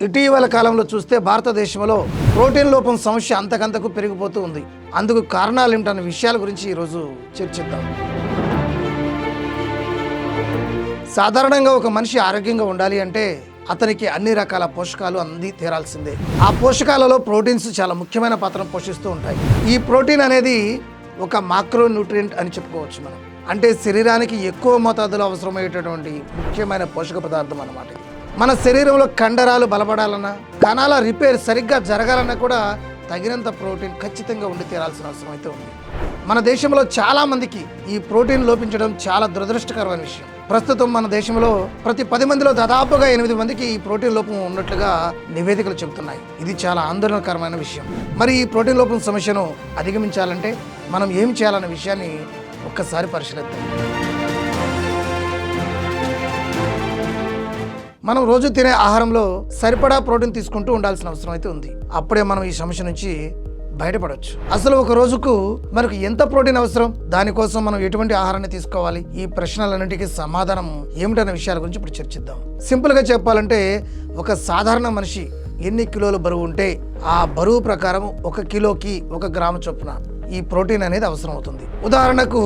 ఇటీవల కాలంలో చూస్తే భారతదేశంలో ప్రోటీన్ లోపం సమస్య అంతకంతకు పెరిగిపోతూ ఉంది. అందుకు కారణాలు ఏమిటన్న విషయాల గురించి ఈరోజు చర్చిద్దాం. సాధారణంగా ఒక మనిషి ఆరోగ్యంగా ఉండాలి అంటే అతనికి అన్ని రకాల పోషకాలు అంది తీరాల్సిందే. ఆ పోషకాలలో ప్రోటీన్స్ చాలా ముఖ్యమైన పాత్రను పోషిస్తూ ఉంటాయి. ఈ ప్రోటీన్ అనేది ఒక మాక్రో న్యూట్రియంట్ అని చెప్పుకోవచ్చు మనం. అంటే శరీరానికి ఎక్కువ మోతాదులో అవసరమయ్యేటటువంటి ముఖ్యమైన పోషక పదార్థం అన్నమాట. మన శరీరంలో కండరాలు బలపడాలన్నా, కణాల రిపేర్ సరిగ్గా జరగాలన్నా కూడా తగినంత ప్రోటీన్ ఖచ్చితంగా ఉండి తీరాల్సిన అవసరం అయితే ఉంది. మన దేశంలో చాలా మందికి ఈ ప్రోటీన్ లోపించడం చాలా దురదృష్టకరమైన విషయం. ప్రస్తుతం మన దేశంలో ప్రతి 10 మందిలో దాదాపుగా 8 మందికి ఈ ప్రోటీన్ లోపం ఉన్నట్లుగా నివేదికలు చెబుతున్నాయి. ఇది చాలా ఆందోళనకరమైన విషయం. మరి ఈ ప్రోటీన్ లోపం సమస్యను అధిగమించాలంటే మనం ఏం చేయాలన్న విషయాన్ని ఒక్కసారి పరిశీలిద్దాం. మనం రోజు తినే ఆహారంలో సరిపడా ప్రోటీన్ తీసుకుంటూ ఉండాల్సిన అవసరం అయితే ఉంది. అప్పుడే మనం ఈ సమస్య నుంచి బయటపడవచ్చు. అసలు ఒక రోజుకు మనకు ఎంత ప్రోటీన్ అవసరం, దానికోసం మనం ఎటువంటి ఆహారాన్ని తీసుకోవాలి, ఈ ప్రశ్నలన్నింటికీ సమాధానం ఏమిటనే విషయాల గురించి ఇప్పుడు చర్చిద్దాం. సింపుల్గా చెప్పాలంటే ఒక సాధారణ మనిషి ఎన్ని కిలోల బరువు ఉంటే ఆ బరువు ప్రకారం 1 కిలోకి 1 గ్రాము చొప్పున ఈ ప్రోటీన్ అనేది అవసరం అవుతుంది. ఉదాహరణకు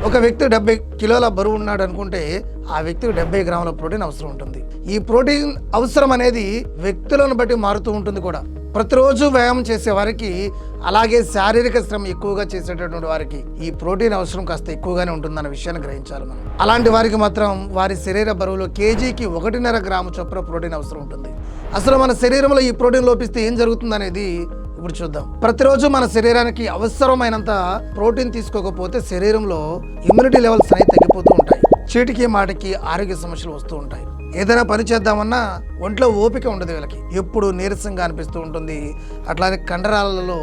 ఒక వ్యక్తి 70 కిలోల బరువు ఉన్నాడు అనుకుంటే ఆ వ్యక్తికి 70 గ్రాముల ప్రోటీన్ అవసరం ఉంటుంది. ఈ ప్రోటీన్ అవసరం అనేది వ్యక్తులను బట్టి మారుతూ ఉంటుంది కూడా. ప్రతిరోజు వ్యాయామం చేసే వారికి, అలాగే శారీరక శ్రమ ఎక్కువగా చేసేటటువంటి వారికి ఈ ప్రోటీన్ అవసరం కాస్త ఎక్కువగానే ఉంటుందన్న విషయాన్ని గ్రహించాలి మనం. అలాంటి వారికి మాత్రం వారి శరీర బరువులో కేజీకి 1.5 గ్రాము చొప్పున ప్రోటీన్ అవసరం ఉంటుంది. అసలు మన శరీరంలో ఈ ప్రోటీన్ లోపిస్తే ఏం జరుగుతుంది అనేది ఇప్పుడు చూద్దాం. ప్రతిరోజు మన శరీరానికి అవసరమైనంత ప్రోటీన్ తీసుకోకపోతే శరీరంలో ఇమ్యూనిటీ లెవెల్స్ అనేవి తగ్గిపోతూ ఉంటాయి. చీటికి మాటికి ఆరోగ్య సమస్యలు వస్తూ ఉంటాయి. ఏదైనా పని చేద్దామన్నా ఒంట్లో ఓపిక ఉండదు వీళ్ళకి. ఎప్పుడు నీరసంగా అనిపిస్తూ ఉంటుంది. అట్లానే కండరాలలో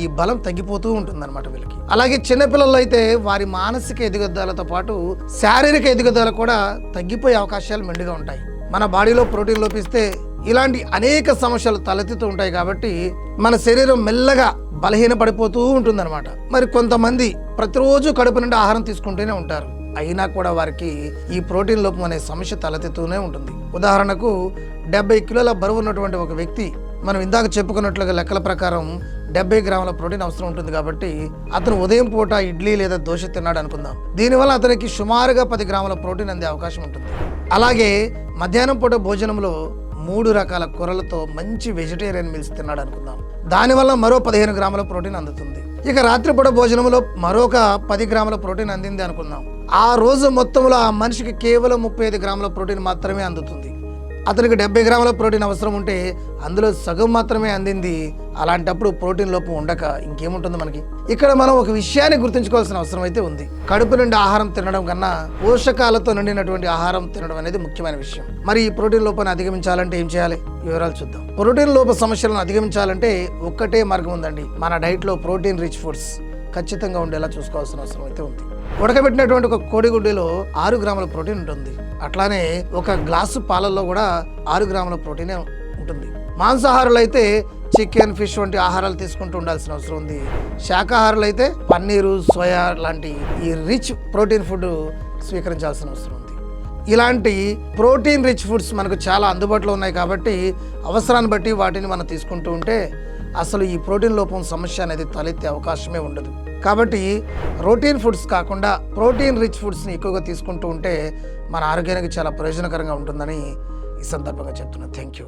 ఈ బలం తగ్గిపోతూ ఉంటుంది అనమాట వీళ్ళకి. అలాగే చిన్నపిల్లల్లో అయితే వారి మానసిక ఎదుగుదలతో పాటు శారీరక ఎదుగుదల కూడా తగ్గిపోయే అవకాశాలు మెండుగా ఉంటాయి. మన బాడీలో ప్రోటీన్ లోపిస్తే ఇలాంటి అనేక సమస్యలు తలెత్తుతూ ఉంటాయి. కాబట్టి మన శరీరం మెల్లగా బలహీన పడిపోతూ ఉంటుందన్నమాట. మరి కొంతమంది ప్రతిరోజు కడుపు నిండా ఆహారం తీసుకుంటూనే ఉంటారు. అయినా కూడా వారికి ఈ ప్రోటీన్ లోపం అనే సమస్య తలెత్తుతూనే ఉంటుంది. ఉదాహరణకు 70 కిలోల బరువు ఉన్నటువంటి ఒక వ్యక్తి, మనం ఇందాక చెప్పుకున్నట్లుగా లెక్కల ప్రకారం 70 గ్రాముల ప్రోటీన్ అవసరం ఉంటుంది. కాబట్టి అతను ఉదయం పూట ఇడ్లీ లేదా దోశ తిన్నాడు అనుకుందాం. దీనివల్ల అతనికి సుమారుగా 10 గ్రాముల ప్రోటీన్ అందే అవకాశం ఉంటుంది. అలాగే మధ్యాహ్నం పూట భోజనంలో 3 రకాల కూరలతో మంచి వెజిటేరియన్ మీల్స్ తిన్నాడు అనుకుందాం. దానివల్ల మరో 15 గ్రాముల ప్రోటీన్ అందుతుంది. ఇక రాత్రిపూట భోజనంలో మరొక 10 గ్రాముల ప్రోటీన్ అందింది అనుకుందాం. ఆ రోజు మొత్తంలో ఆ మనిషికి కేవలం 35 గ్రాముల ప్రోటీన్ మాత్రమే అందుతుంది. అతనికి 70 గ్రాముల ప్రోటీన్ అవసరం ఉంటే అందులో సగం మాత్రమే అందింది. అలాంటప్పుడు ప్రోటీన్ లోపం ఉండక ఇంకేముంటుంది మనకి. ఇక్కడ మనం ఒక విషయాన్ని గుర్తుంచుకోవాల్సిన అవసరం అయితే ఉంది. కడుపు నిండా ఆహారం తినడం కన్నా పోషకాలతో నిండినటువంటి ఆహారం తినడం అనేది ముఖ్యమైన విషయం. మరి ఈ ప్రోటీన్ లోపాన్ని అధిగమించాలంటే ఏం చేయాలి, వివరాలు చూద్దాం. ప్రోటీన్ లోప సమస్యలను అధిగమించాలంటే ఒక్కటే మార్గం ఉందండి. మన డైట్లో ప్రోటీన్ రిచ్ ఫుడ్స్ ఖచ్చితంగా ఉండేలా చూసుకోవాల్సిన అవసరం అయితే ఉంది. ఉడకబెట్టినటువంటి ఒక కోడిగుడ్డులో 6 గ్రాముల ప్రోటీన్ ఉంటుంది. అట్లానే ఒక గ్లాసు పాలల్లో కూడా 6 గ్రాముల ప్రోటీనే ఉంటుంది. మాంసాహారులు అయితే చికెన్, ఫిష్ వంటి ఆహారాలు తీసుకుంటూ ఉండాల్సిన అవసరం ఉంది. శాకాహారులు అయితే పన్నీరు, సోయా లాంటి ఈ రిచ్ ప్రోటీన్ ఫుడ్ స్వీకరించాల్సిన అవసరం ఉంది. ఇలాంటి ప్రోటీన్ రిచ్ ఫుడ్స్ మనకు చాలా అందుబాటులో ఉన్నాయి. కాబట్టి అవసరాన్ని బట్టి వాటిని మనం తీసుకుంటూ ఉంటే అసలు ఈ ప్రోటీన్ లోపం సమస్య అనేది తలెత్తే అవకాశమే ఉండదు. కాబట్టి ప్రోటీన్ ఫుడ్స్ కాకుండా ప్రోటీన్ రిచ్ ఫుడ్స్ని ఎక్కువగా తీసుకుంటూ ఉంటే మన ఆరోగ్యానికి చాలా ప్రయోజనకరంగా ఉంటుందని ఈ సందర్భంగా చెప్తున్నాను. Thank you.